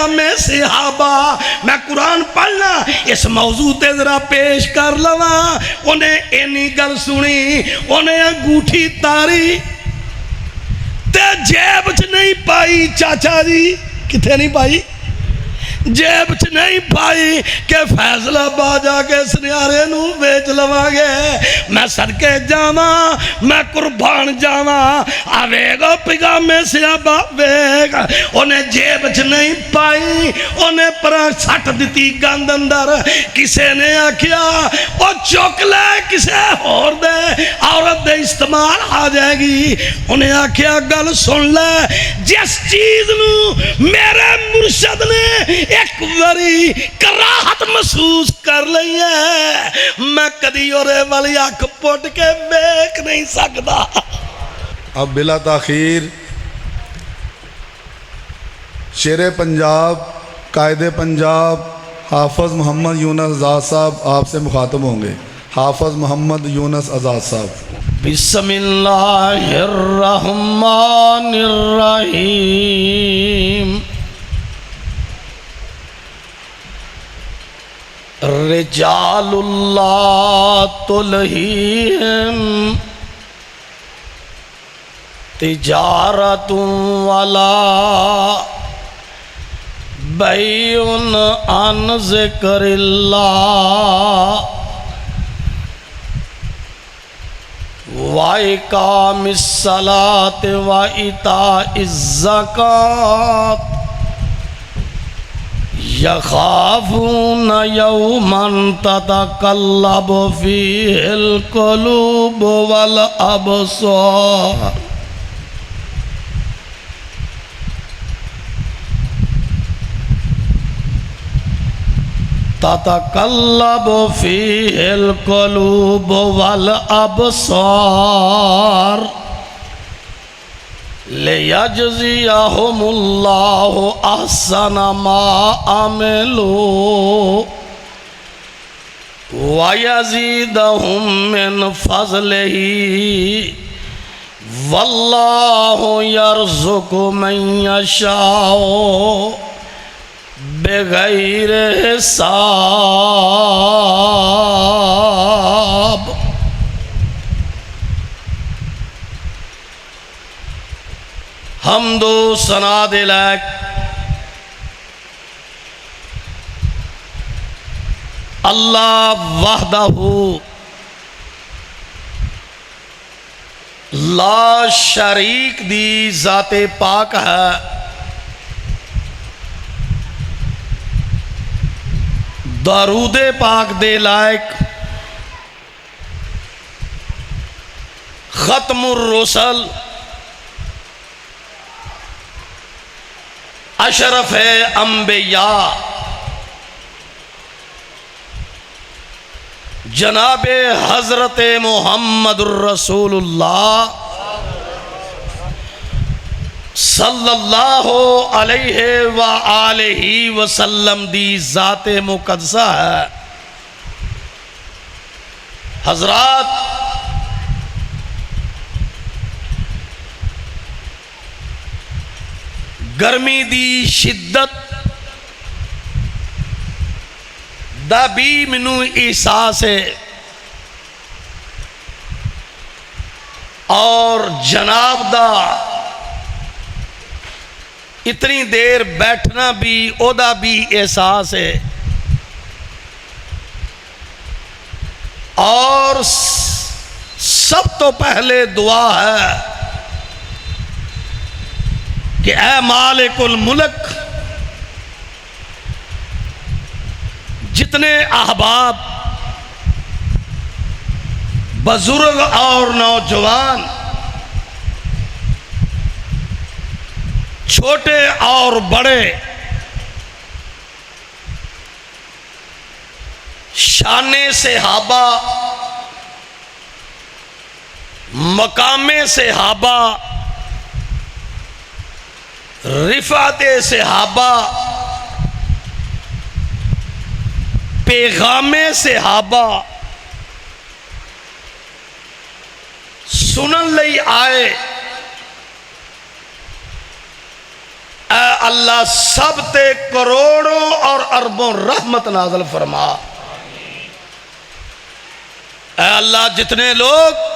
پیغام صحابہ میں قرآن پڑھنا اس موضوع تے ذرا پیش کر لواں انہیں اینی گل سنی انہیں انگوٹھی تاری تے جیب چ نہیں پائی چاچا جی کتھے نہیں پائی جیب چ نہیں پائی کہ فیصل آباد جا کے سنیارے نو بیچ لواں گے میں صدقے جاواں میں قربان جاواں آویگا پیغام صحابہ ویگ انہیں جیب چ نہیں پائی انہیں پرا سٹ دیتی گند اندر کسے نے آکھیا او چک لے کسے اور دے عورت دے استعمال آ جائے گی انہیں آکھیا گل سن لے جس چیز نو میرے مرشد نے ایک وری کراہت محسوس کر لئی ہے میں کدی اورے والی آنکھ پوٹ کے بیک نہیں سکتا اب بلا تاخیر شیر پنجاب قائد پنجاب حافظ محمد یونس آزاد صاحب آپ سے مخاطب ہوں گے حافظ محمد یونس آزاد صاحب بسم اللہ الرحمن الرحیم رجال اللہ تلہیہم تجارت ولا بیع عن ذکر اللہ وَإِقَامِ الصَّلَاةِ وَإِيتَاءِ الزَّكَاةِ يَخَافُونَ يَوْمًا تَتَقَلَّبُ فِيهِ الْقُلُوبُ وَالْأَبْصَارُ تتقلب فيه القلوب والأبصار ليجزيهم الله أحسن ما عملوا ويزيدهم من فضله والله يرزق من يشاء بغیر حساب حمد و ثنا دے لائق اللہ وحدہ لا شریک دی ذات پاک ہے درود پاک دے لائق ختم الرسل اشرف انبیاء جناب حضرت محمد الرسول اللہ صلی اللہ علیہ وآلہ وسلم دی ذات مقدسہ ہے حضرات گرمی دی شدت دا بھی منو احساس ہے اور جناب دا اتنی دیر بیٹھنا بھی اودا بھی احساس ہے اور سب تو پہلے دعا ہے کہ اے مالک الملک جتنے احباب بزرگ اور نوجوان چھوٹے اور بڑے شان صحابہ مقام صحابہ رفعت صحابہ پیغام صحابہ سنن لئی آئے اے اللہ سب تے کروڑوں اور اربوں رحمت نازل فرما۔ اے اللہ جتنے لوگ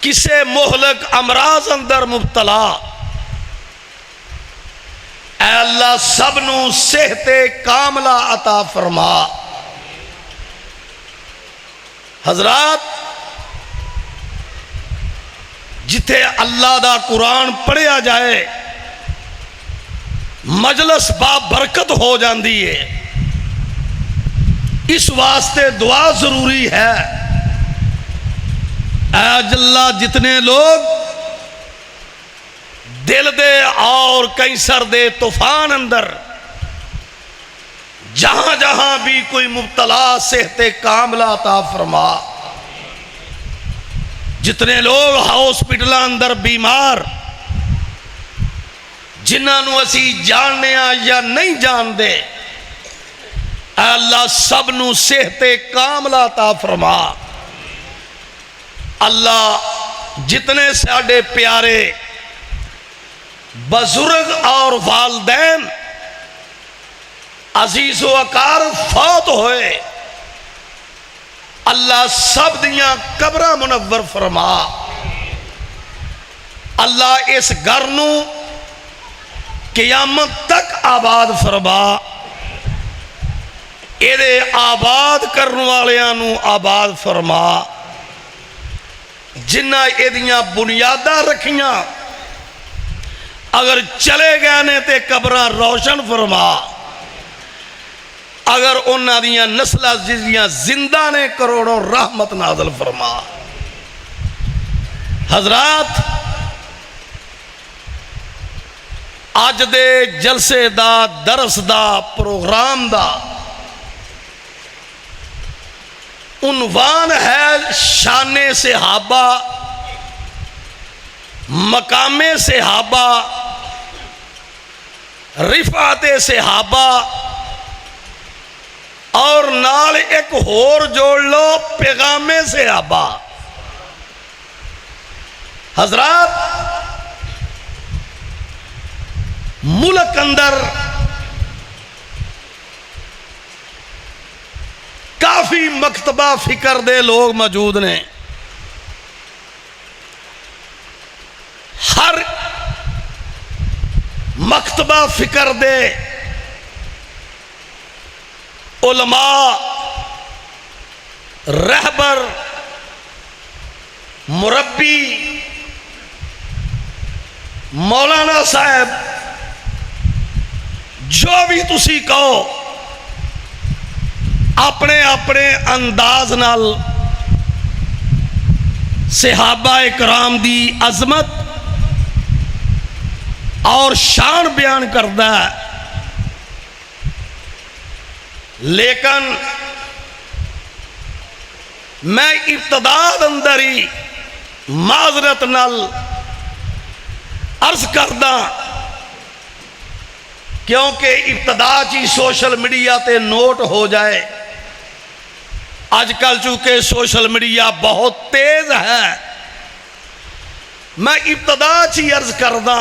کسے مہلک امراض اندر مبتلا، اے اللہ سب نو صحت کاملہ عطا فرما۔ حضرات جتھے اللہ دا قرآن پڑھیا جائے مجلس با برکت ہو جاندی ہے، اس واسطے دعا ضروری ہے۔ اے اللہ جتنے لوگ دل دے اور کینسر دے طوفان اندر جہاں جہاں بھی کوئی مبتلا صحت کاملہ عطا فرما۔ جتنے لوگ ہاسپٹل اندر بیمار جنہاں نو اسی جاننے یا نہیں جان دے، اے اللہ سب نو صحت کاملہ عطا فرما۔ اللہ جتنے ساڈے پیارے بزرگ اور والدین عزیز و اقارب فوت ہوئے، اللہ سب دیاں قبراں منور فرما۔ اللہ اس گھر نو قیامت تک آباد فرما۔ ایدے آباد کرن والیاں نو آباد فرما۔ جنہ ایدیاں بنیاداں رکھیاں اگر چلے گئے نے تے قبراں روشن فرما، اگر انہاں دیاں نسلہ جزیاں زندہ نے کروڑوں رحمت نازل فرما۔ حضرات آج دے جلسے دا درس دا پروگرام دا عنوان ہے شان صحابہ، مقام صحابہ، رفعت صحابہ، اور نال ایک ہور جوڑ لو پیغام صحابہ۔ حضرات ملک اندر کافی مکتبہ فکر دے لوگ موجود نے، ہر مکتبہ فکر دے علماء، رہبر، مربی، مولانا صاحب جو بھی تسی کہو اپنے اپنے انداز نال صحابہ اکرام دی عظمت اور شان بیان کردا ہے۔ لیکن میں ابتدا اندر ہی معذرت نال عرض کردہ، کیونکہ ابتدا چی سوشل میڈیا تے نوٹ ہو جائے۔ آج کل چونکہ سوشل میڈیا بہت تیز ہے، میں ابتدا چی عرض کردہ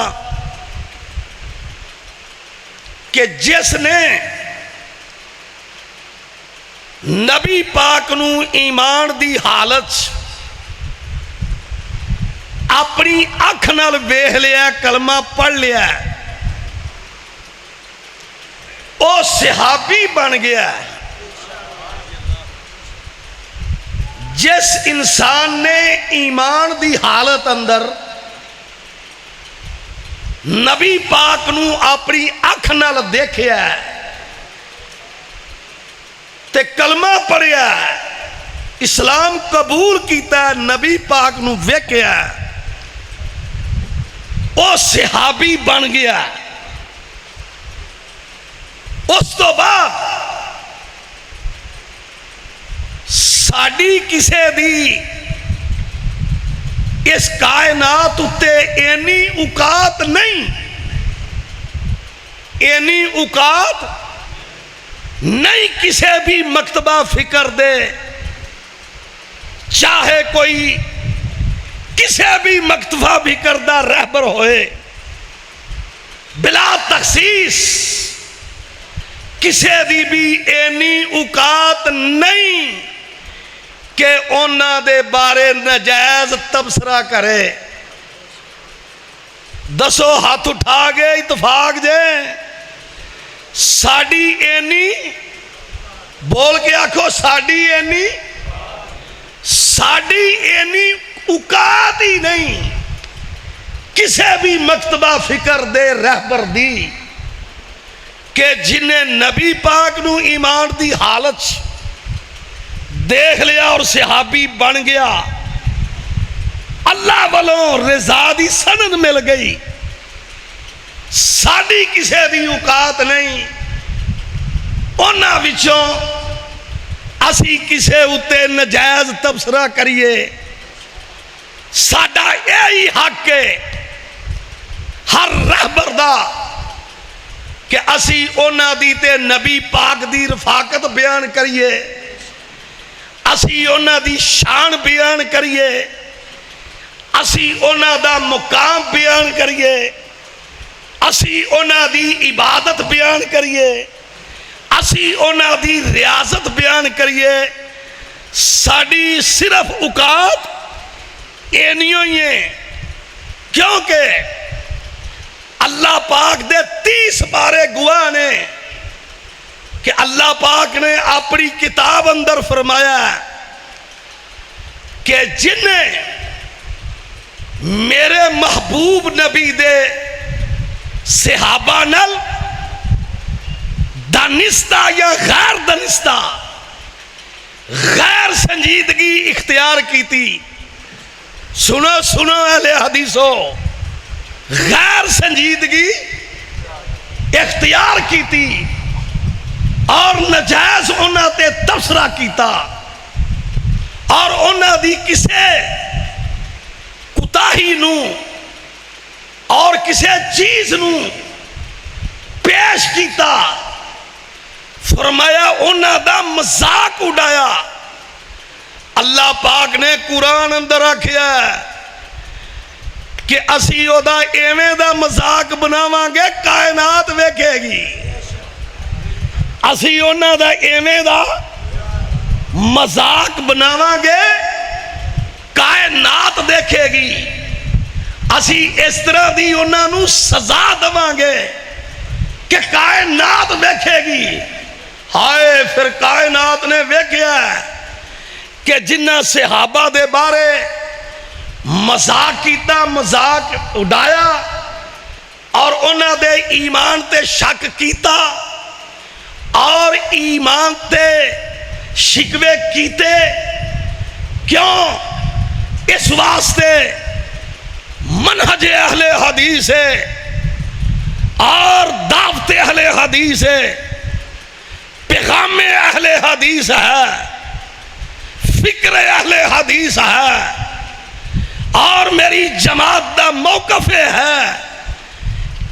کہ جس نے نبی پاک نو ایمان دی حالت اپنی اکھ نال ویکھ لیا، کلمہ پڑھ لیا، او صحابی بن گیا۔ جس انسان نے ایمان دی حالت اندر نبی پاک نو اپنی اکھ نال دیکھیا تے کلمہ پڑھیا، اسلام قبول کیتا، نبی پاک نو ویکھیا، او صحابی بن گیا۔ اس تو بعد ساڈی کسے دی اس کائنات اتے اینی اوقات نہیں، اینی اوقات نہیں کسے بھی مکتبہ فکر دے، چاہے کوئی کسے بھی مکتفا بھی کردہ رہبر ہوئے بلا تخصیص کسے دی بھی اینی اوقات نہیں کہ اونا دے بارے نجائز تبصرہ کرے. دسو ہاتھ اٹھا گے اتفاق جے ساڑی اینی بول کے آکھو ساڑی اینی اوقات ہی نہیں کسے بھی مکتبہ فکر دے رہبر دی کہ جنہیں نبی پاک نو ایمان دی حالت دیکھ لیا اور صحابی بن گیا اللہ والوں رضا دی سند مل گئی. ساڑی کسے دی اوقات نہیں اونا وچوں اسی کسے اتے نجائز تبصرہ کریے. ساڑا یہی حق ہے ہر رہبر دا کہ اسی اونا دی تے نبی پاک دی رفاقت بیان کریے اسی اونا دی شان بیان کریے اسی اونا دا مقام بیان کریے اسی اونا دی عبادت بیان کریے اسی اونا دی ریاضت بیان کریے. ساڑی صرف اوقات اینیوں ہی ہیں کیونکہ اللہ پاک دے 30 بارے گواہ نے کہ اللہ پاک نے اپنی کتاب اندر فرمایا کہ جنہیں میرے محبوب نبی دے صحابہ نل دانستہ یا غیر دانستہ غیر سنجیدگی اختیار کی تھی. سنو اہل حدیثو غیر سنجیدگی اختیار کی تھی اور نجائز انہاں تے تبصرہ کیتا اور انہاں دی کسے کتاہی نو اور کسے چیز نو پیش کیتا فرمایا انہاں دا مذاق اڑایا. اللہ پاک نے قرآن اندر رکھیا کہ اسی او دا ایویں دا مذاق بناواں گے کائنات ویکھے گی. اسی انہاں دا ایویں دا مذاق بناواں گے کائنات دیکھے گی. اسی اس طرح دی انہاں نو سزا دواں گے کہ کائنات ویکھے گی. ہائے پھر کائنات نے ویکھیا کہ جنہ صحابہ دے بارے مذاق کیتا مذاق اڑایا اور انہاں دے ایمان تے شک کیتا اور ایمان تے شکوے کیتے. کیوں؟ اس واسطے منہج اہل حدیث ہے اور دعوت اہل حدیث ہے پیغام اہل حدیث ہے فکر اہل حدیث ہے اور میری جماعت دا موقف ہے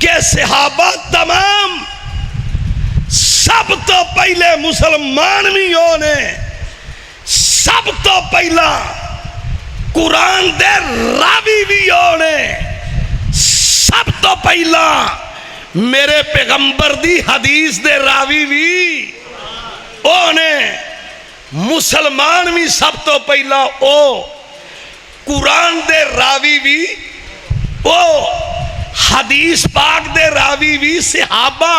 کہ صحابہ تمام سب تو پہلے مسلمان بھی ہونے سب تو پہلا قرآن دے راوی بھی ہونے سب تو پہلا میرے پیغمبر دی حدیث دے راوی بھی اونے مسلمان بھی سب تو پہلا او قرآن دے راوی بھی او حدیث پاک دے راوی بھی صحابہ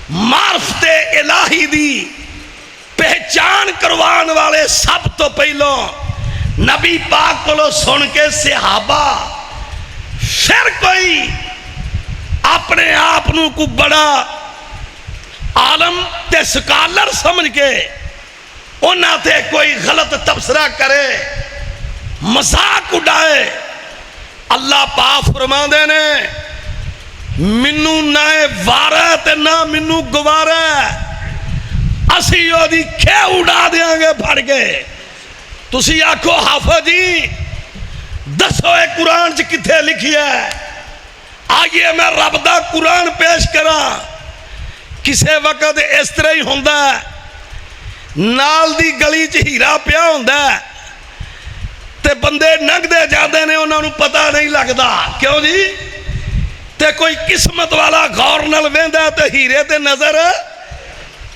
معرفت الہی دی پہچان کروان والے سب تو پہلو نبی پاک کو سن کے صحابہ پھر کوئی اپنے آپ نو کو بڑا عالم تے سکالر سمجھ کے انہاں تے کوئی غلط تبصرہ کرے مذاق اڑائے. اللہ پاک فرما دے نے منو نہ وارا تے نہ منو گوارا اسی او دی کھے اڑا دیاں گے پھڑ کے. تسی آکھو حافظ جی دسو اے قرآن چ کتھے لکھی ہے. آئیے میں رب دا قرآن پیش کراں. کسے وقت اس طرح ہی ہوندا ہے نال دی گلی چ ہیرا پیا ہوندا ہے تے بندے لنگھدے جاندے نے انہاں نوں پتہ نہیں لگدا کیوں جی تے کوئی قسمت والا غور نال ویندا تے ہیرے تے نظر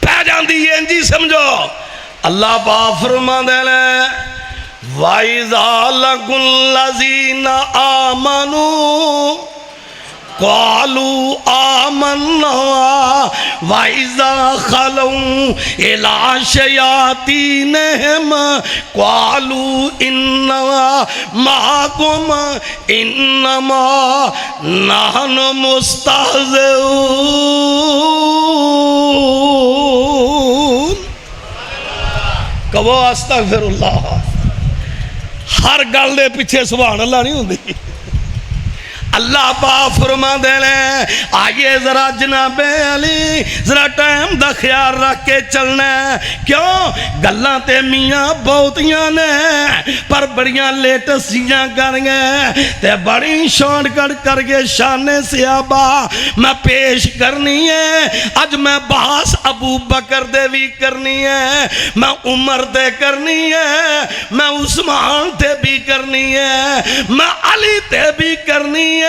پہ جاندی ہے انجی سمجھو اللہ پاک فرماندے نے وَإِذَا لَقُوا الَّذِينَ آمَنُوا قَالُوا آمَنَّا وَإِذَا خَلَوْا إِلَىٰ شَيَاطِينِهِمْ قَالُوا إِنَّا مَعَكُمْ إِنَّمَا نَحْنُ مُسْتَهْزِئُونَ کہو استغفر اللہ ہر گل دے پیچھے سبحان اللہ نہیں ہوندی اللہ پاک فرما دینے آئیے ذرا جناب علی ذرا ٹائم دا خیال رکھ کے چلنا ہے کیوں گلاں تے میاں بہتیاں نے پر بڑیاں لیٹسیاں کر گئے تے بڑی شان کر کے شان صحابہ میں پیش کرنی ہے اج میں بحث ابو بکر دے بھی کرنی ہے میں عمر دے کرنی ہے میں عثمان تے بھی کرنی ہے میں علی تے بھی کرنی ہے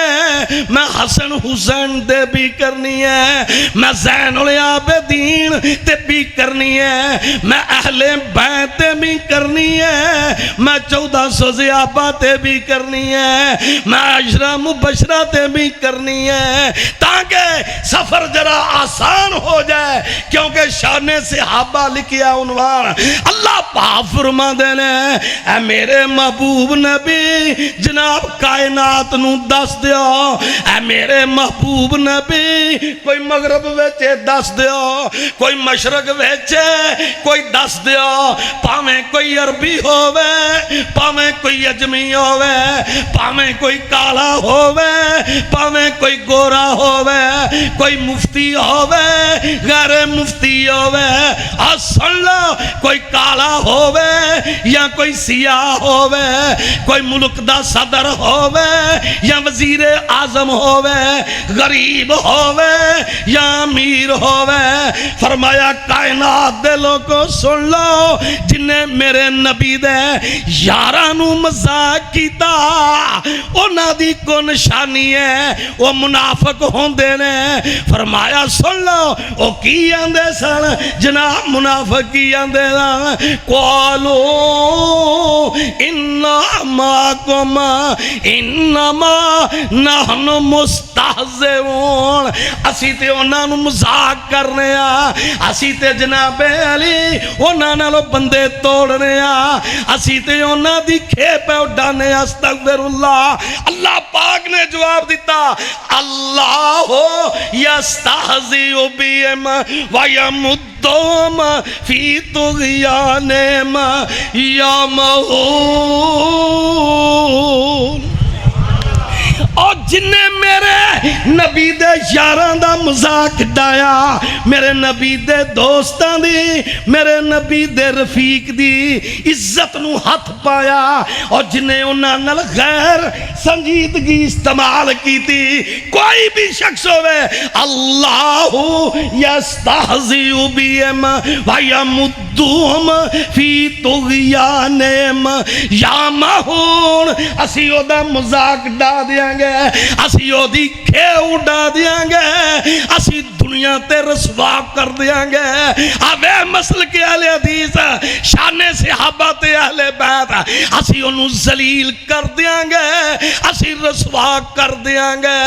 میں حسن حسین تے بھی کرنی ہے میں زین العابدین تے بھی کرنی ہے میں اہل بیت تے بھی کرنی ہے میں 1400 صحابہ تے بھی کرنی ہے میں عشرہ مبشرہ تے بھی کرنی ہے تاکہ سفر ذرا آسان ہو جائے کیونکہ شان صحابہ لکھیا عنوان اللہ پاک فرما دینے اے میرے محبوب نبی جناب کائنات نو دس دیو اے میرے محبوب نبی کوئی مغرب ویچے دس دیو کوئی مشرق ویچے کوئی دس دیو پاویں کوئی عربی ہووے پاویں کوئی اجمی ہووے پاویں کوئی کالا ہووے پاویں کوئی گورا ہووے کوئی مفتی ہووے غیر مفتی ہووے سن لو کوئی کالا ہووے یا کوئی سیاہ ہووے کوئی ملک دا صدر ہووے یا وزیر اعظم ہووے غریب ہووے یا امیر ہووے فرمایا کائنات دے لوگوں سن لو جنہیں میرے نبی دے یاراں نو مذاق کیتا انہاں دی کو نشانی ہے وہ منافق ہوندے نے فرمایا سن لو او کی آندے سن جناب منافق کی آندے سن قالو انا معکم انما نحن مستہزئون اسی تے انہاں نو مذاق کرنے اسی تے جناب علی انہاں نالو بندے توڑنے اسی تے انہاں دی کھیپ اڈانے استغفر اللہ اللہ پاک نے جواب دیتا اللہ یستہزئ بہم ویمدہم فی طغیانہم یعمہون اور جنہیں میرے نبی دے یاراں دا مذاق ڈایا میرے نبی دے دوستاں دی میرے نبی دے رفیق دی عزت نو ہاتھ پایا اور جنہیں انہاں نال غیر سنجیدگی استعمال کی تھی کوئی بھی شخص ہوئے اللہ یستہزئ بہم ویمدہم فی طغیانہم یعمہون اسی او دا مذاق ڈا دیاں گے اسی او دی کھے اڈا دیاں گے اسی دنیا تے رسوا کر دیاں گے آوے مسل کے اہل حدیث شان صحابہ تے اہل بیت اسی انہوں ذلیل کر دیاں گے اسی رسوا کر دیاں گے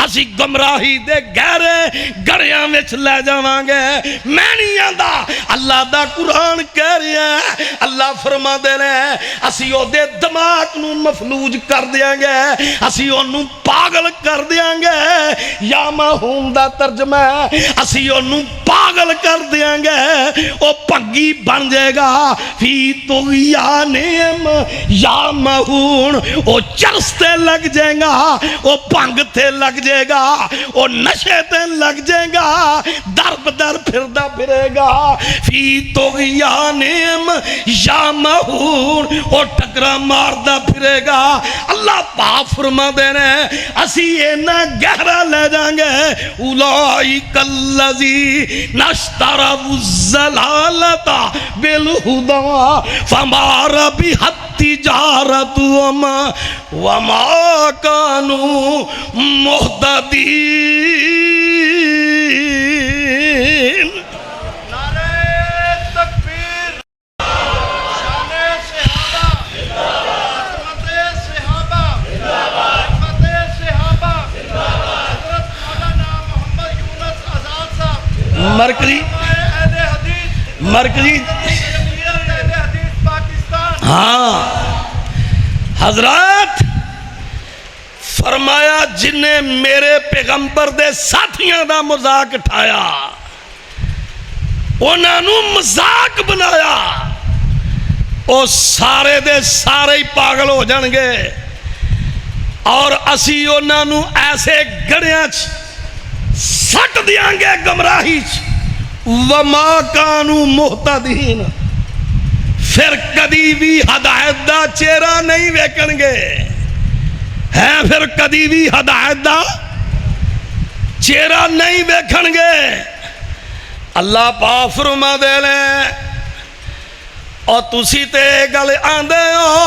اسی گمراہی دے گہرے گڑیاں وچ لے جاواں گے میں نہیں آندا اللہ دا قرآن کہہ رہا ہے اللہ فرما دے رہے اسی او دے دماغ نو مفلوج کر دیاں گے اسی انہوں پاگل کر دیاں گے یا مہون دا ترجمہ اسی انہوں پاگل کر دیاں گے او پگی بن جائے گا فی طغیانہم یا مہون او چرستے لگ جائے گا او پنگ تے لگ جائے گا او نشے تے لگ جائے گا درب در پھردہ پھرے گا فی طغیانہم یا مہون او ٹکرا ماردہ پھرے گا اللہ پاک فرما دے رہے اسی اینا گہرا لے جائیں گے اولئک الذین اشتروا الضلالۃ بالہدی فما ربحت تجارتہم وما کانوا مہتدین۔ مرکزی ہاں حضرات فرمایا جنہیں میرے پیغمبر دے ساتھیاں دا مذاق اٹھایا انہاں نو مذاق بنایا او سارے دے سارے ہی پاگل ہو جان گے اور اسی انہاں نو ایسے گڑیاں سٹ دیاں گے گمراہی وما کانوا مہتدین، پھر کدی بھی ہدایت دا چہرہ نہیں ویکھن گے ہیں، پھر کدی بھی ہدایت دا چہرہ نہیں ویکھن گے۔ اللہ پاک فرما دے لیں اور تسی تے گل آندے ہو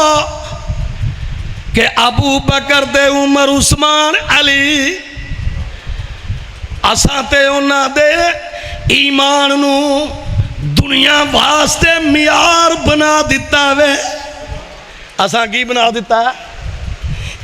کہ ابو بکر دے عمر عثمان علی اساں تے انہاں دے ایمان نو دنیا واسطے معیار بنا دیتا وے۔ اساں کی بنا دیتا ہے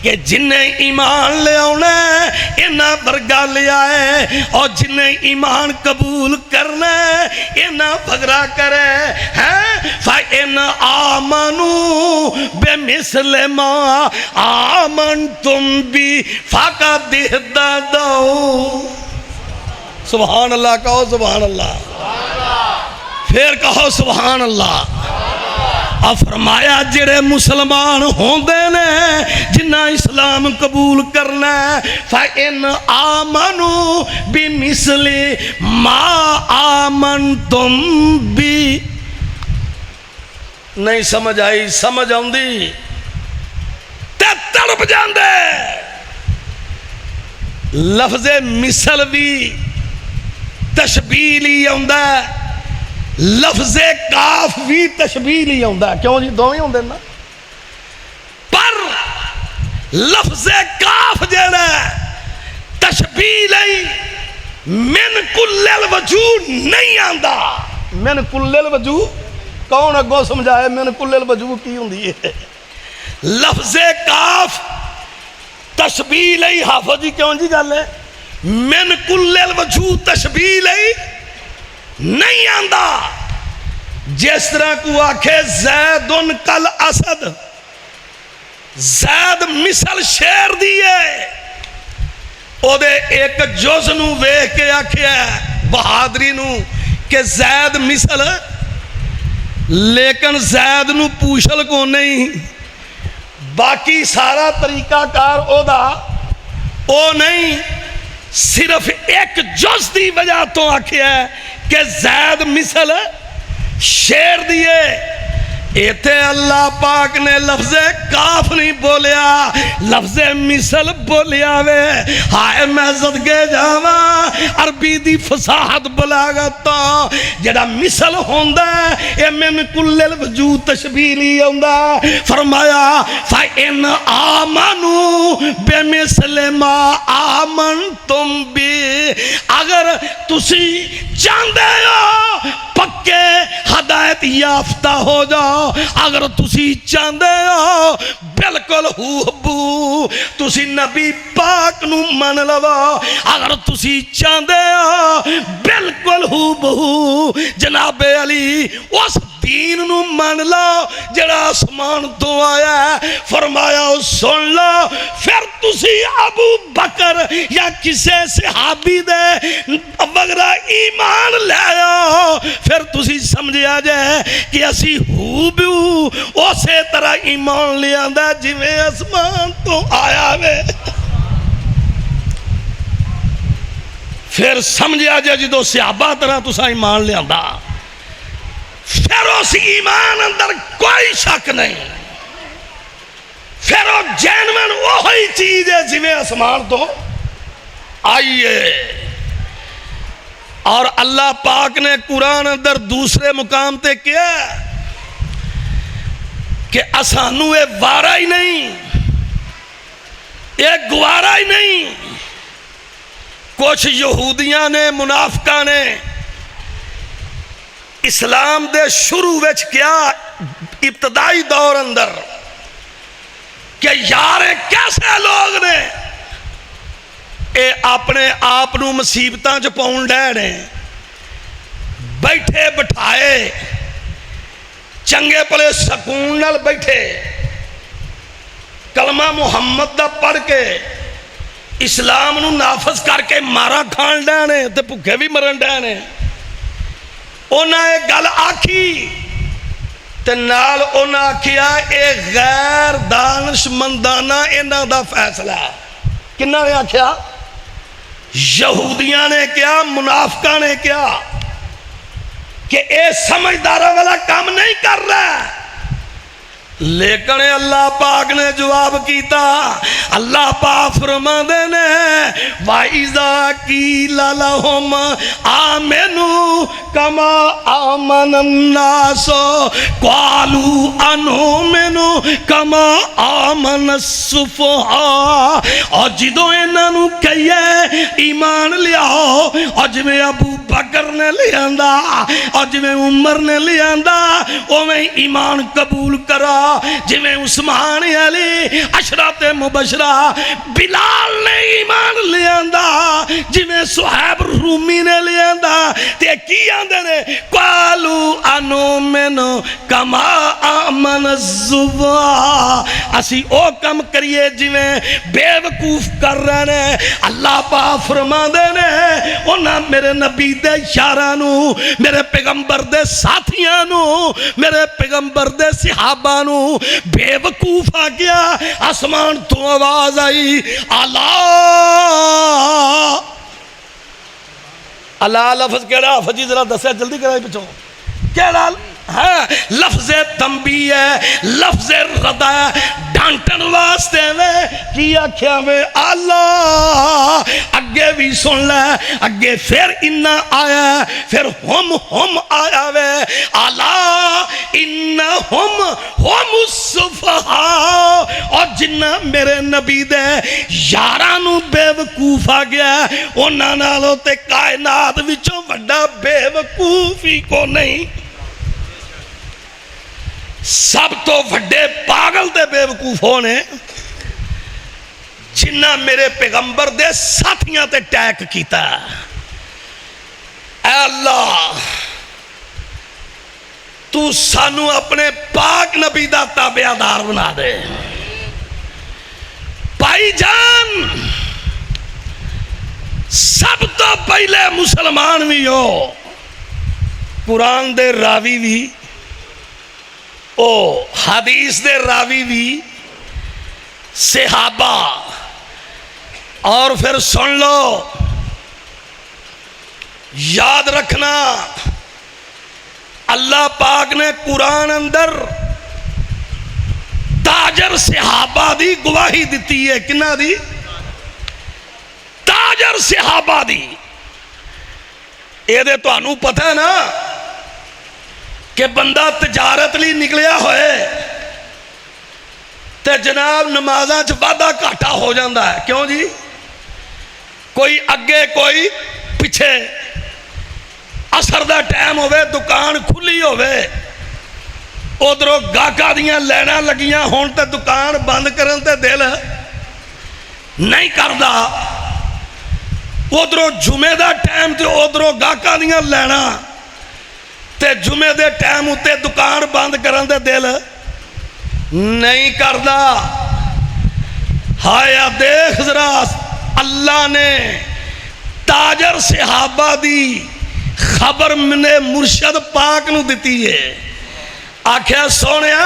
کہ جنہیں ایمان لے آنا ہے انہاں برگا لے آئے اور جنہیں ایمان قبول کرنا ہے انہاں بھگرا کرے ہیں۔ فَإِنْ آمَنُوا بِمِثْلِ مَا آمَنْتُمْ بِهِ فَقَدِ اهْتَدَوْا۔ سبحان اللہ کہو سبحان اللہ، پھر کہو سبحان اللہ۔ اور فرمایا جڑے مسلمان ہوندے نے جنہ اسلام قبول کرنا ہے فَإِنْ آمَنُوا بِمِثْلِ مَا آمَنْتُمْ بِهِ۔ نہیں سمجھ آئی؟ سمجھ آؤندی تے تڑپ جاندے۔ لفظ مثل بھی تشبیہ لی آندا ہے، لفظ کاف بھی تشبیہ لی آندا ہے، کیوں جی دوویں ہوندے نا، پر لفظ کاف جڑا تشبیہ لئی من کل الوجوہ نہیں آندا۔ من کل الوجوہ کون اگوں سمجھائے من کل الوجوہ کی ہوندی ہے؟ لفظ کاف تشبیہ لئی حافظ جی کیوں جی گل ہے من کل الوجوہ تشبیہ لئی نہیں آندا۔ جس طرح کو آکھے زید کل اسد، زید مثل شیر دیئے او دے ایک جز نو ویکھ کے آکھیا بہادری نو کہ زید مثل، لیکن زید نو پوچھل کو نہیں، باقی سارا طریقہ کار او دا او نہیں، صرف ایک جز دی وجہ تو آکھیا ہے کہ زید مثل شیر دیے۔ ایتھے اللہ پاک نے لفظ کاف نہیں بولیا، لفظ مثل بولیا وے۔ ہائے میں صدقے جاواں عربی دی فصاحت بلاغت تو جڑا مثل ہوندا ہے اے من کل الوجوہ تشبیہ لی ہوندا۔ فرمایا فَإِنْ آمَنُوا بِمِثْلِ مَا آمَنْتُمْ بِهِ، اگر تسی چاندے ہو پکے ہدایت یافتہ ہو جاؤ، اگر تسی چاندے ہو بلکل ہو تسی نبی پاک نو من لو، اگر تسی چاندے ہو بلکل ہو جناب علی اس دین نو من لو جڑا آسمان تو آیا ہے۔ فرمایا سن لو، پھر تسی ابو بکر یا کسے صحابی دے وغیرہ ایمان لے آؤ، پھر تسی سمجھیا جائے کہ اسی ہو بیو اسے طرح ایمان لے آندا جویں آسمان تو آیا وے۔ پھر سمجھیا جائے جدو صحابہ طرح تسا ایمان لے آندا، پھر اس ایمان اندر کوئی شک نہیں، پھر وہ جینون وہی چیز ہے جویں آسمان تو آئیے. اور اللہ پاک نے قرآن اندر دوسرے مقام تے کیا کہ اسانو اے وارا ہی نہیں، یہ گوارا ہی نہیں. کچھ یہودیاں نے، منافقاں نے اسلام دے شروع وچ کیا ابتدائی دور اندر کہ یار کیسے لوگ نے اے اپنے آپ نو مصیبتاں چ پاؤن ڈے نے، بیٹھے بٹھائے چنگے پلے سکون نال بیٹھے کلمہ محمد دا پڑھ کے اسلام نو نافذ کر کے مارا کھان ڈے نے تے بھکھے بھی مرن ڈے نے. انہاں اے گل آکھی تے نال انہاں آکھیا اے غیر دانشمندانہ انہاں دا فیصلہ ہے. کنہاں نے آکھیا؟ یہودیاں نے کیا، منافقاں نے کیا کہ اے سمجھداروں والا کام نہیں کر رہا. لیکن اللہ پاک نے جواب کیتا. اللہ پاک فرماندے نے وَإِذَا قِيلَ لَهُمْ آمِنُوا كَمَا آمَنَ النَّاسُ قَالُوا أَنُؤْمِنُ كَمَا آمَنَ السُّفَهَاءُ. اور جدوں انہاں نوں کہیے ایمان لیاؤ، اور جویں ابو بکر نے لیاندا اور جویں عمر نے لیاندا اوویں ایمان قبول کرا، جویں عثمان علی عشرات مبشرہ، بلال نے ایمان لیاندا، جویں صہیب رومی نے لیاندا. تے کی آندے نے قالوا انؤمن کما آمن الزبا، اسی او کم کریے جویں بے وقوف کر رہے نے. اللہ پاک فرماندے نے انہاں میرے نبی دے یاراں نو، میرے پیغمبر دے ساتھیاں نو، میرے پیغمبر دے صحابہ نو بے وقوف آ گیا. آسمان تو آواز آئی الا. الا لفظ کیڑا فجی ذرا دسیا جلدی کرائے پچھو کیڑا ہے؟ لفظ تنبیہ ہے، لفظ ردا ہے، ڈانٹن واسطے وے کی آکھیا وے اللہ. اگے بھی سن لے، اگے پھر انہا آیا، پھر ہم آیا وے الا انہم ہم السفہاء. اور جنہ میرے نبی دے یارانو بے وقوف آ گیا، انہاں نالوں تے کائنات وچوں وڈا بے وقوف ہی کو نہیں. سب تو وڈے پاگل دے بے وقوف ہونے جنہ میرے پیغمبر دے ساتھیاں تے ٹیک کیتا. اے اللہ تو سانو اپنے پاک نبی دا تابعدار بنا دے. بھائی جان سب تو پہلے مسلمان بھی ہو، قرآن دے راوی بھی، او حدیث دے راوی بھی، صحابہ. اور پھر سن لو، یاد رکھنا اللہ پاک نے قرآن اندر تاجر صحابہ دی گواہی دیتی ہے. کنہ دی؟ تاجر صحابہ دی. اے دے تو انہوں پتہ ہے نا کہ بندہ تجارت لی نکلیا ہوئے تے جناب نمازاں چ وعدہ گھاٹا ہو جاندہ ہے. کیوں جی؟ کوئی اگے کوئی پیچھے، عصر دا ٹائم ہوئے دکان کھلی ہوئے، ادھروں گاہکاں دیاں لینا لگیاں ہون تے دکان بند کرن تے دل نہیں کردا. ادھروں جمعے دا ٹائم تے ادھروں گاہکاں دیاں لینا تے جمعے دے ٹائم اتے دکان بند کرن دے دل نہیں کردا. ہایا دیکھ ذرا اللہ نے تاجر صحابہ دی خبر نے مرشد پاک نو دیتی ہے. آکھیا سونیا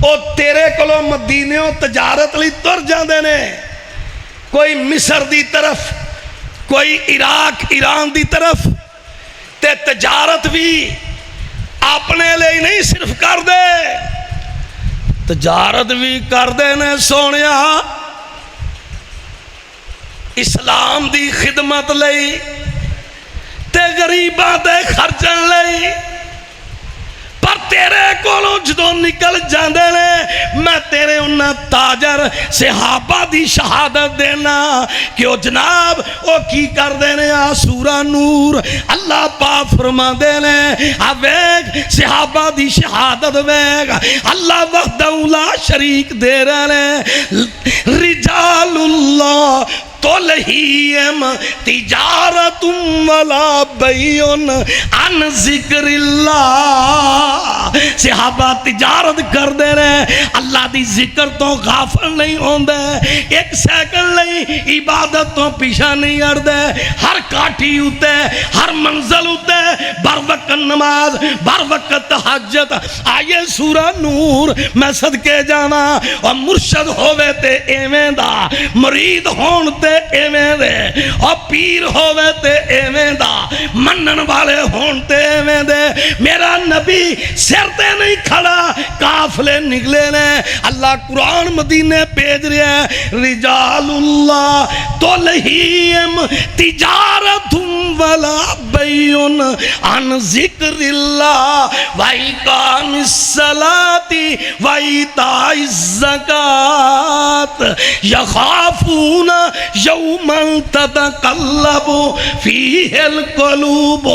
او تیرے کلو مدینیوں تجارت لی تر جاندے نے، کوئی مصر دی طرف، کوئی عراق ایران دی طرف، تے تجارت بھی اپنے لئے نہیں صرف کر دے، تجارت بھی کر دے نے سونیا. اسلام دی خدمت لئی تے غریباں دے خرچن لئی، پر تیرے کولوں جدوں نکل جاندے نے میں تیرے انہاں تاجر صحابہ دی شہادت دینا کہ او جناب او کی کر دینے سورہ نور اللہ پاک فرما دینے ویگ صحابہ دی شہادت ویگ اللہ وحدہ لا شریک دے رہے رجال اللہ تلہیم تجارت ولا بیعن عن ذکر اللہ، صحابہ تجارت کر دے رہے اللہ دی ذکر تو غافل نہیں ہوندے، ایک سیکنڈ نہیں عبادت تو پیچھا نہیں اڑدے، ہر کاٹھی ہوتے ہر منزل ہوتے بر وقت نماز بر وقت تہجد۔ آئیے سورہ نور میں صدقے جانا اور مرشد ہوئے تے ایویں دا، مرید ہون تے ایویں دے، اور پیر ہوئے تے ایویں دا، منن والے ہون تے ایویں دے۔ میرا نبی سر تے نہیں کھڑا، قافلے نکلے نے، اللہ قرآن مدینے بھیج رہے ہیں رجال اللہ تلہیم تجارت ولا بیع عن ذکر اللہ وإقام الصلاۃ وإیتاء الزکاۃ یخافون یوما تتقلب فیہ القلوب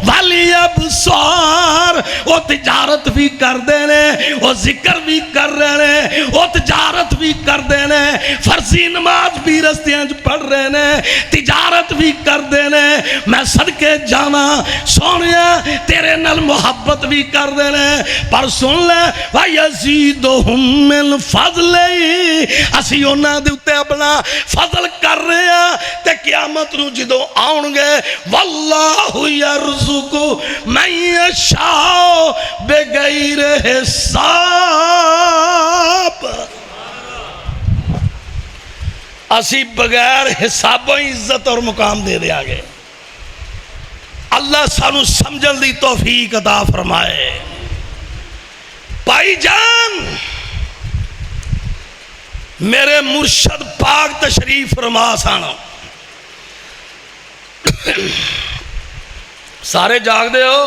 والابصار۔ وہ تجارت بھی کر دینے، وہ ذکر بھی کر رہے ہیں، وہ تجارت بھی کر دینے، فرضی نماز بھی رستیاں پڑھ رہے ہیں، تجارت بھی کر دینے۔ میں صدقے جانا سونیا تیرے نال محبت بھی کر دینے، پر سن لے وَيَزِيدُهُم مِّن فَضْلِهِ، اسی انہاں دے اُتے اپنا فضل کر رہے ہیں تے قیامت نو جدوں آؤں گے واللہ یرزق من یشاء بغیر حساب۔ اسی بغیر حساب و عزت اور مقام دے دیا گے۔ اللہ سانو سمجھن دی توفیق عطا فرمائے۔ بھائی جان میرے مرشد پاک تشریف فرما سانا، سارے جاگ دے ہو،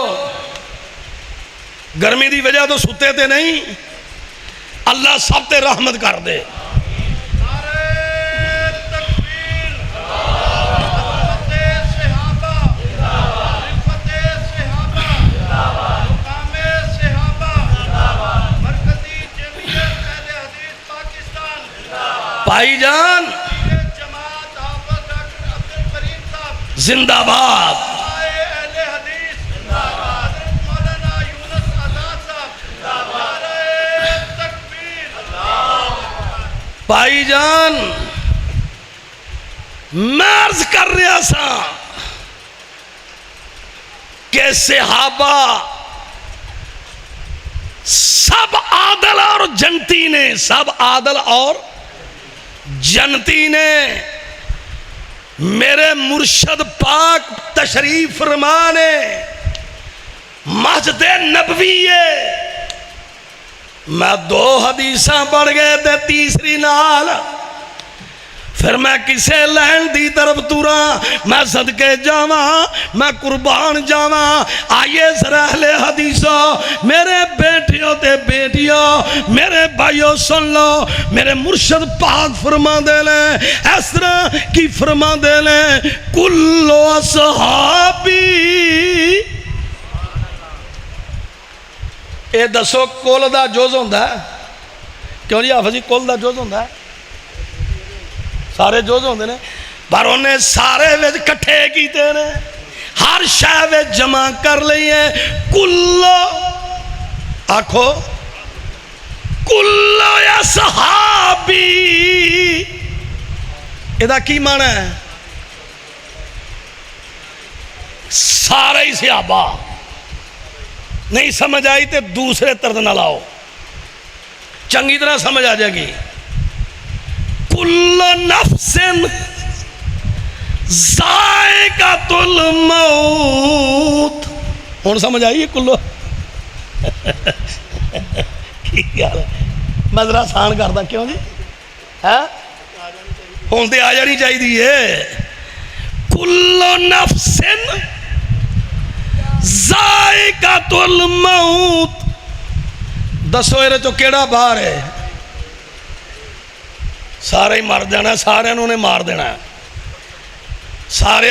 گرمی دی وجہ تو ستے تے نہیں، اللہ سب تے رحمت کر دے۔ بھائی جان زندہ باد، بھائی جان میں عرض کر رہا سا کہ صحابہ سب عادل اور جنتی نے، سب عادل اور جنتی نے میرے مرشد پاک تشریف فرما نے مسجد نبوی میں 2 حدیثاں پڑھ گئے تے تیسری نال پھر میں کسے لین دی طرف تورا، میں صدقے جاواں، میں قربان جاواں۔ آئیے ذرا اہل حدیثوں، میرے بیٹیوں تے بیٹیوں، میرے بھائیوں سن لو، میرے مرشد پاک فرما دے لیں اس طرح کی فرما دے لیں کل اصحابی۔ اے دسو کل دا جز ہوندا ہے کیوں جی حافظ جی؟ کل دا جز ہوندا ہے، سارے جز ہوندے نے، پر انہیں سارے وچ کٹھے کیتے نے، ہر شے وچ جمع کر لئیے کلو، آکھو کلو یا صحابی۔ ادا کی معنی ہے؟ سارے ہی صحابہ۔ نہیں سمجھ آئی تے دوسرے طرز نہ لاؤ، چنگی طرح سمجھ آ جائے گی۔ کل نفس ذائقۃ الموت، ہوں سمجھ آئی ہے کلو؟ میں ذرا آسان کردا کیوں جی؟ ہوں تو آ جانی چاہیے. کل نفس ذائقۃ الموت. دسو یہ چو کیڑا باہر ہے؟ سارے ہی مر جانا, سارے نے مار دینا, سارے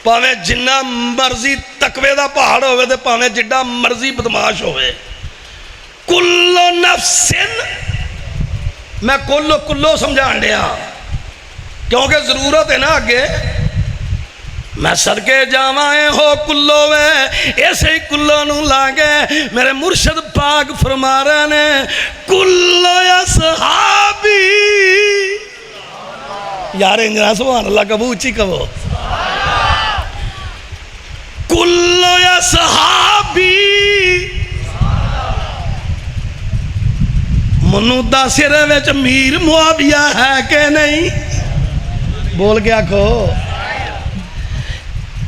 پاویں جنہ مرضی تقوی دا پہاڑ ہوئے تے پاویں جڈا مرضی بدماش ہوئے. کل نفس, میں کلو سمجھان دیا کیونکہ ضرورت ہے نا اگے. میں صدقے جاوائیں ہو کلو وے, ایسے ہی کلو نو لاگے میرے مرشد پاک فرما رہے نے کلو یا صحابی. یار انجنا سبحان اللہ کبو اچھی کبو. کلو یا صحابی منو دا سرے وچ میر معاویہ ہے کہ نہیں؟ بول کے آکھو.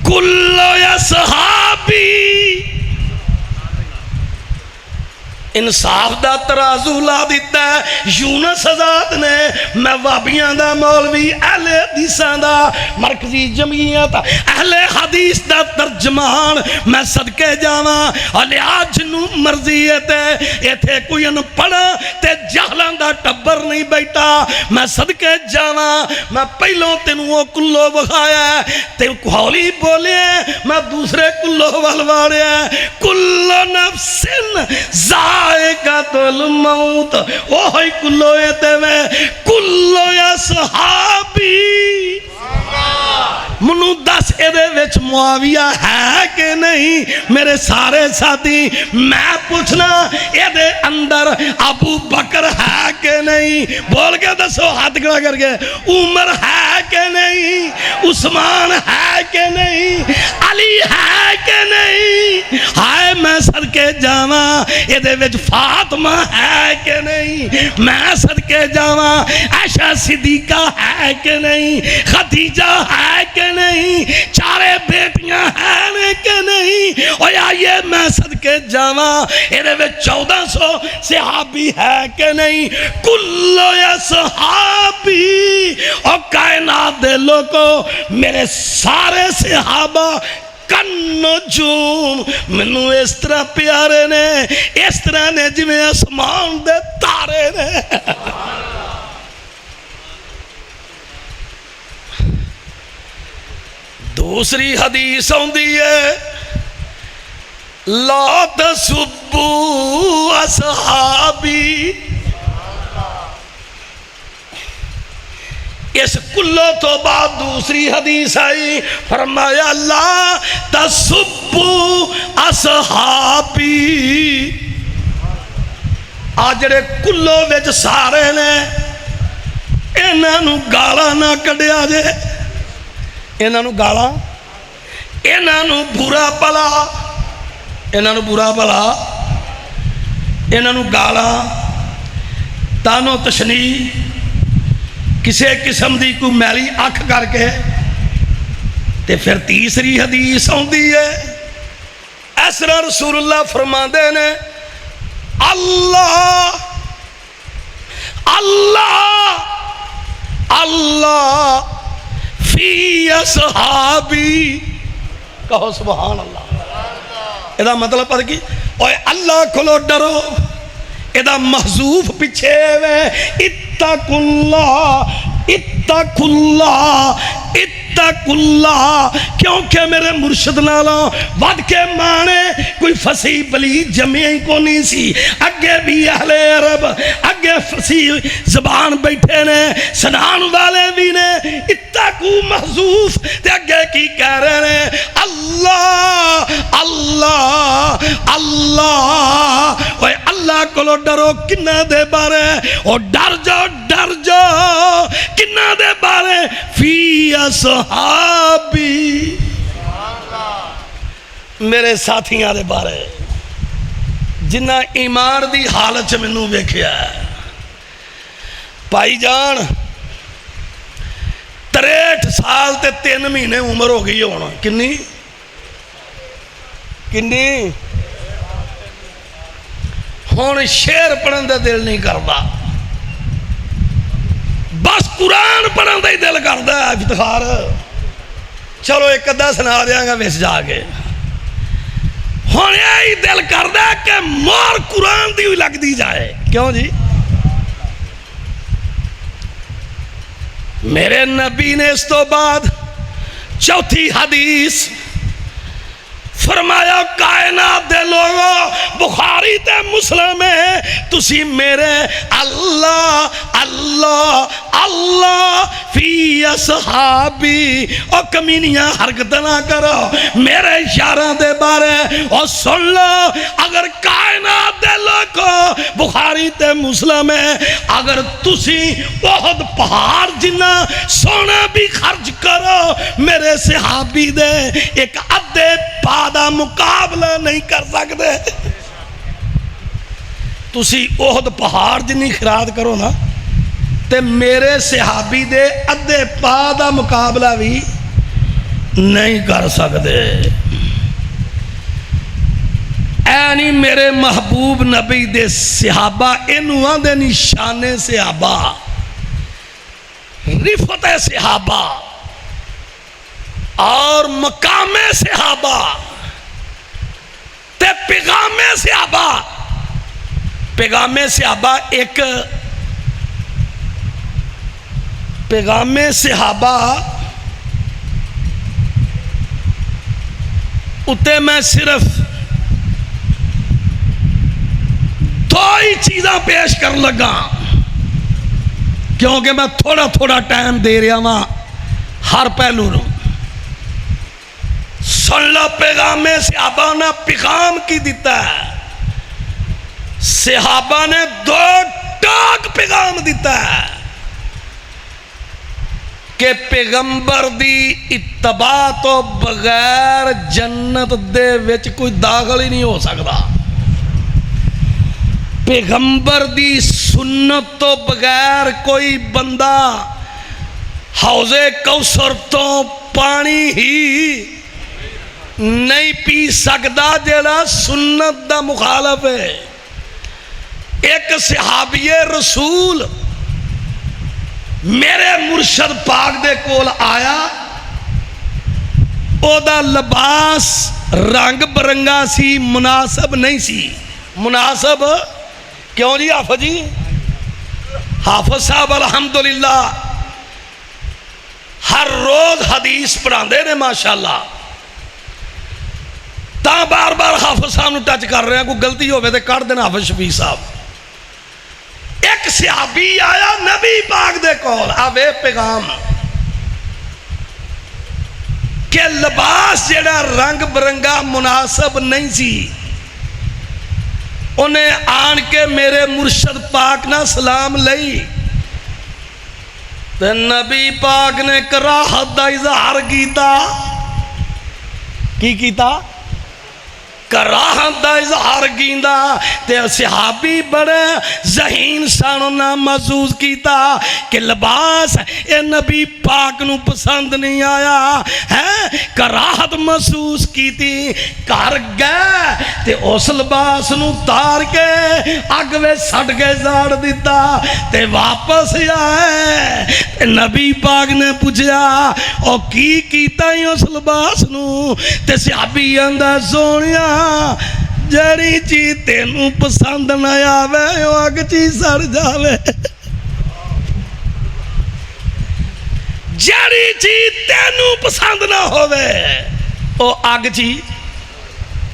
کلو یا صحابی انصاف دا ترازو لا دیتا ہے یونس آزاد نے. میں وابیاں دا مولوی اہل حدیثاں دا مرکزی جمعیت اہل حدیث دا ترجمان, میں صدقے جاواں علیا جنوں مرضی ہے ایتھے کوئی ان پڑھا تے جہلاں دا ٹبر نہیں بیٹھا. میں صدقے جاواں میں پہلوں تینوں وہ کلو بخایا تے ہولی بولے میں دوسرے کلو والواڑیا. کلو نفس ذائقۃ الموت, اوہی کلو ایتے میں کلو یا صحابی. منو دس ایدے وچ معاویہ ہے کہ نہیں؟ میرے سارے ساتھی میں پوچھنا ایدے اندر ابو بکر ہے کہ نہیں؟ بول کے دسو ہاتھ کھڑا کر کے. عمر ہے کہ نہیں؟ عثمان ہے کہ نہیں؟ علی ہے کہ نہیں؟ ہائے میں صدقے جاواں ایدے وچ فاطمہ ہے کہ نہیں؟ میں صدقے جاواں عائشہ صدیقہ ہے کہ نہیں؟ خدیجہ ہے کہ نہیں؟ چارے بیٹیاں ہیں کہ نہیں؟ اور آئیے میں صدقے جاواں ایدے وچ 1400 صحابی ہے کہ نہیں؟ کلو یا صحابی. اور کائنات دے لوگو میرے سارے صحابہ نجوم منو اس طرح پیارے نے, اس طرح نے جویں آسمان دے تارے نے. دوسری حدیث ہوندی ہے لا تسبوا اصحابی. اس کلو تو بعد دوسری حدیث آئی, فرمایا لا تسبوا اصحابی. آجڑے کلو وچ سارے نے انہاں نو گالا نہ کڈیا جے, انہاں نو گالا, انہاں نو برا بلا, انہاں نو برا بلا, انہاں نو گالا تانو تشنیع کسے قسم دی کوئی میلی اکھ کر کے. تے پھر تیسری حدیث ہوندی ہے اس طرح رسول اللہ فرماندے نے اللہ اللہ اللہ فی اصحابی. کہو سبحان اللہ. ادا مطلب پتہ کی اوے اللہ کھلو ڈرو, ادا محذوف پیچھے وے اتقوا اللہ اتقوا اللہ اتقوا اللہ. کیونکہ میرے مرشد نالوں ود کے مانے کوئی فصیح بلی جمعی کو نہیں سی. اگے بھی اہل عرب اگے فصیح زبان بیٹھے نے, سنان والے بھی نے. اتقوا محذوف تے اگے کی کہہ رہے ہیں اللہ اللہ اللہ. اوے اللہ کو ڈرو کنہ دے بارے, اور ڈر جاؤ کنہ دے بارے فی اصحابی, میرے ساتھیاں دے بارے جنہ ایمان دی حالت میں نو بیکھیا ہے. پائی جان 63 سال تے 3 مہینے عمر ہو گئی ہونا. کنی کنی ہون شعر پڑھن دا دل نہیں کرتا, بس قرآن پڑھن دا ہی دل کردا ہے افتخار. چلو ایک ادھا سنا دیاں گا ویس جا کے. ہن یہی دل کردا ہے کہ مور قرآن دی ہوئی لگ دی جائے. کیوں جی؟ میرے نبی نے اس تو بعد چوتھی حدیث فرمایا کائنات دے لوگو بخاری تے مسلم ہے تسی میرے اللہ اللہ اللہ فی اصحابی او کمینیاں حرکت نہ کرو میرے یاراں دے بارے او سن لو. اگر کائنات دے لوگو بخاری تے مسلم ہے اگر تسی احد پہاڑ جنہ سونا بھی خرچ کرو میرے صحابی دے ایک ادھے پا دا مقابلہ نہیں کر سکتے. تسی احد پہاڑ جنی خیرات کرو نا تے میرے صحابی دے ادھے پا دا مقابلہ بھی نہیں کر سکتے. اینی میرے محبوب نبی دے صحابہ انہاں دے نشانے صحابہ رفت صحابہ اور مقام صحابہ تے پیغام صحابہ. پیغام صحابہ ایک پیغام صحابہ اتے میں صرف دو ہی چیزاں پیش کر لگا کیونکہ میں تھوڑا تھوڑا ٹائم دے رہا ہوں ہر پہلو نو. سن لو پیغام صحابہ نے پیغام کی دیتا ہے. صحابہ نے دو ٹاک پیغام دیتا ہے کہ پیغمبر دی اتباع تو بغیر جنت دے وچ کوئی داخل ہی نہیں ہو سکتا. پیغمبر دی سنت تو بغیر کوئی بندہ حوض کوثر تو پانی ہی نہیں پی سکتا جیڑا سنت دا مخالف ہے. ایک صحابی رسول میرے مرشد پاک دے کول آیا او دا لباس رنگ برنگا سی مناسب نہیں سی. مناسب کیوں جی حافظ جی؟ حافظ صاحب الحمدللہ ہر روز حدیث پڑھاندے نے ماشاءاللہ. تا بار بار حافظ صاحب نو ٹچ کر رہے ہیں کوئی غلطی ہوئے تے کر دینا حافظ شفیع صاحب. ایک صحابی آیا نبی پاک دے کول آوے پیغام کہ لباس جیڑا رنگ برنگا مناسب نہیں سی. انہیں آن کے میرے مرشد پاک نہ سلام لئی تے نبی پاک نے کراہت دا اظہار کیتا. کی کیتا؟ کراہت دا اظہار کیندا تے صحابی بڑے ذہین ساننا محسوس کیتا کہ لباس اے نبی پاک نو پسند نہیں آیا ہے. کراہت محسوس کیتی کر گئے تے اس لباس نو تار کے اگ وچ سٹ کے زاڑ دیتا تے واپس آئے تے نبی پاک نے پوچھا او کی کیتا ہی اس لباس نو تے صحابی آندا سونیا جڑی چیز تینوں پسند نہ آوے او اگ چیز سڑ جاوے. جڑی چیز تینوں پسند نہ ہووے او اگ چیز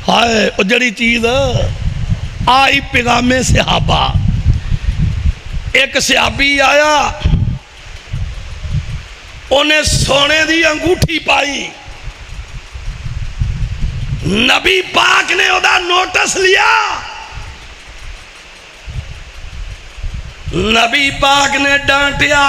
ہائے او جڑی چیز آئی. پیغام صحابہ ایک صحابی آیا انہیں سونے دی انگوٹھی پائی. نبی پاک نے ادا نوٹس لیا. نبی پاک نے ڈانٹیا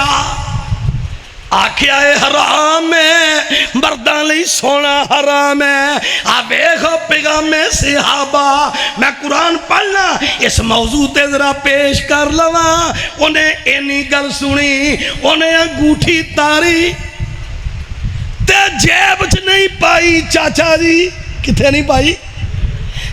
آکھیا اے حرام ہے مرداں لئی سونا حرام ہے. آ ویکھو پیغام صحابہ میں قرآن پڑھنا اس موضوع تے ذرا پیش کر لواں. انہیں اینی گل سنی انہیں انگوٹھی تاری تے جیب چ نہیں پائی. چاچا جی کتھے نہیں پائی؟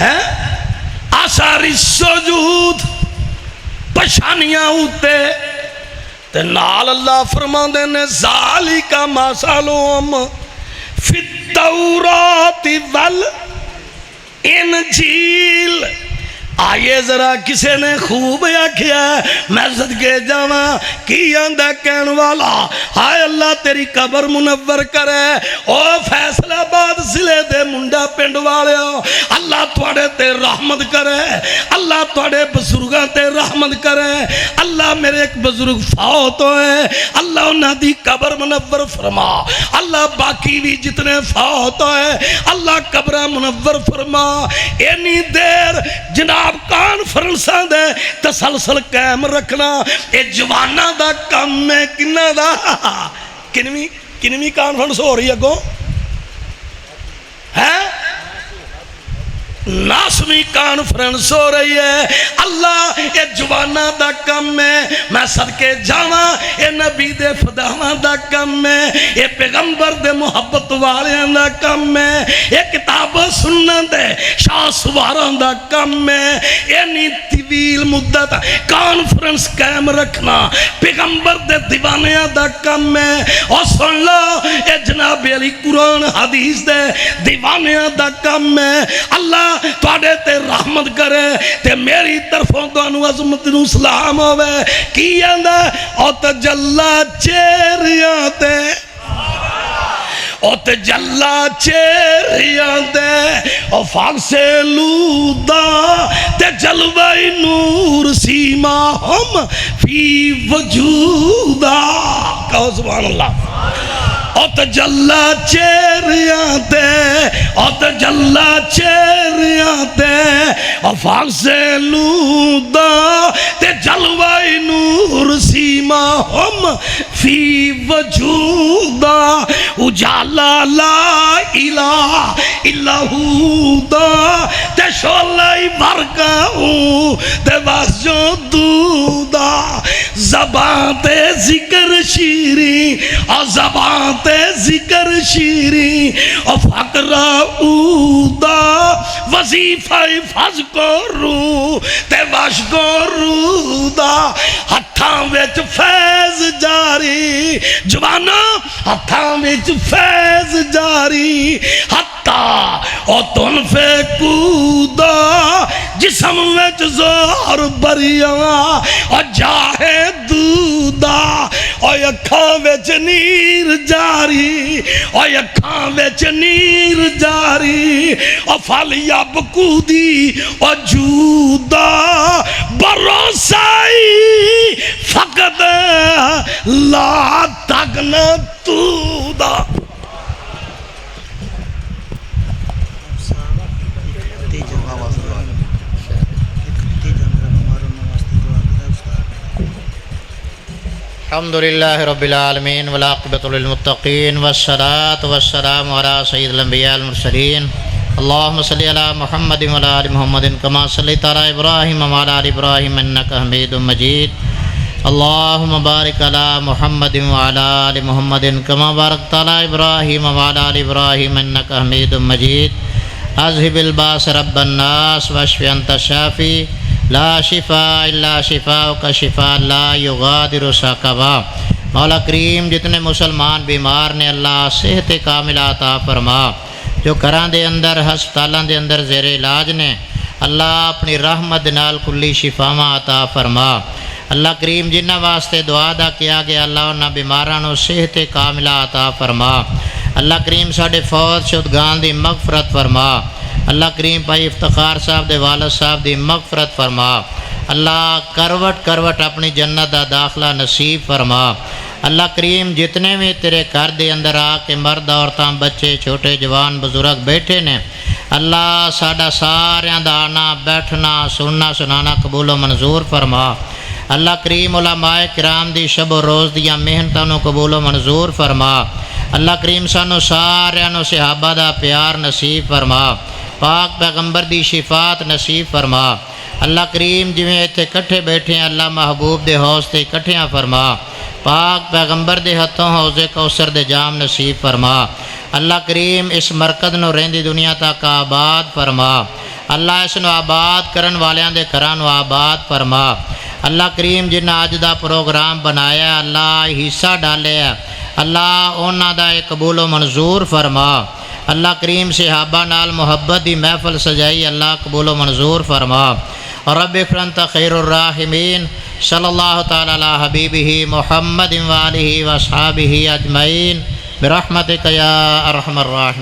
ہے آثاری سجود پشانیاں ہوتے تے نال اللہ فرماندے نے ذالک مثلہم فی التوراۃ والانجیل آئیے ذرا کسے نے خوب آکھیا میں صدقے جاواں کی آندا کہن والا ہائے اللہ تیری قبر منور کرے او فیصلہ آباد ضلع دے منڈا پنڈ والےو اللہ تواڈے تے رحمت کرے اللہ تواڈے بزرگاں تے رحمت کرے اللہ میرے ایک بزرگ فوت ہوئے اللہ انہاں دی قبر منور فرما اللہ باقی بھی جتنے فوت ہوئے اللہ قبر منور فرما اینی دیر جناب کانفرنساں دے تسلسل قائم رکھنا اے جوانہ دا کم ہے کنہ دا کنویں کانفرنس ہو رہی ہے گو ہے ناسویں کانفرنس ہو رہی ہے اللہ اے جوانہ دا کم ہے میں صدقے جاواں اے نبی دے فداواں دا کم ہے اے پیغمبر دے محبت والیاں دا کم ہے اے کتاب سنت دے شاہ سواراں دا کم ہے اینی طویل مدت کانفرنس قائم رکھنا پیغمبر دے دیوانیاں دا کم ہے اور سن لو اے جناب علی قرآن حدیث دے دیوانیاں دا کم ہے اللہ تواڈے تے رحمت کرے تے میری طرفوں تانوں عظمت نو سلام ہوے کی آندا او تجلا چہریاں تے او تجلا چہریاں تے او فاق سے لودا تے جلوہ نور سیما ہم فی وجودا کہو سبحان اللہ او تجلا چہریاں تے او تجلا چہریاں تے او فاق سے لودا تے جلوہ نور سیما ہم فی وجودا اجالا لا الہ الا ہدا تے شولائی برکا ہوں تے واسجو دودا زبان تے ذکر شیری اور زبان تے ذکر شیری اور فقرہ اودا وظیفہ فض کو رو تے واش کو رودا ہتھاں وچ فیض جاری جوانو ہتھاں وچ فیض جاری حتیٰ او تنفے کودا جسم وچ زور بریاں اور جاہے دودا اور اکھاں وچ نیر جاری اور اکھاں وچ نیر جاری اور فالیا بکودی اور جودا بروسائی فقط لا تگنا تودا الحمدللہ رب العالمین والعاقبۃ للمتقین والصلاة والسلام علی سید الانبیاء المرسلین اللہم صلی علی محمد وعلی آل محمد کما صلیت علی ابراہیم وعلی آل ابراہیم انکا حمید مجید اللہم بارک علی محمد وعلی آل محمد کما بارکت علی ابراہیم وعلی آل ابراہیم انکا حمید مجید اذہب الباس رب الناس واشف انت الشافی لا شفاء الا شفاءک شفاء لا یغادر سقما مولا کریم جتنے مسلمان بیمار نے اللہ صحت کاملہ عطا فرما جو گھراں دے اندر ہسپتالاں دے اندر زیر علاج نے اللہ اپنی رحمت نال کلی شفاواں عطا فرما اللہ کریم جنہ واسطے دعا دا کیا گیا اللہ انہاں بیماراں نو صحت کاملہ عطا فرما اللہ کریم ساڈے فوت شدگان دی مغفرت فرما اللہ کریم بھائی افتخار صاحب دے والد صاحب دی مغفرت فرما اللہ کروٹ کروٹ اپنی جنت دا داخلہ نصیب فرما اللہ کریم جتنے بھی تیرے گھر دے اندر آ کے مرد عورتاں بچے چھوٹے جوان بزرگ بیٹھے نے اللہ ساڈا ساریاں دا آنا بیٹھنا سننا سنانا قبول و منظور فرما اللہ کریم علماء کرام دی شب و روز دیاں محنتاں نو قبول و منظور فرما اللہ کریم سانو ساریاں نو صحابہ دا پیار نصیب فرما پاک پیغمبر دی شفاعت نصیب فرما اللہ کریم جویں ایتھے کٹھے بیٹھے ہیں اللہ محبوب دے حوض تے کٹھیاں فرما پاک پیغمبر دے ہتھوں حوض کوثر دے جام نصیب فرما اللہ کریم اس مرکز نو رہندی دنیا تک آباد فرما اللہ اس ਨੂੰ ਆਬਾਦ ਕਰਨ ਵਾਲਿਆਂ ਦੇ ਘਰਾਂ ਨੂੰ ਆਬਾਦ ਫਰਮਾ। اللہ کریم جنہاں اج دا پروگرام بنایا اللہ حصہ ڈالیا اللہ انہاں دا قبول و منظور فرما۔ اللہ کریم صحابہ نال محبت دی محفل سجائی اللہ قبول و منظور فرما۔ رب فرنت خیر الراحمین صلی اللہ تعالی علی حبیبہ محمد وآلہ واصحابہ اجمعین برحمتک یا ارحم الراحمین۔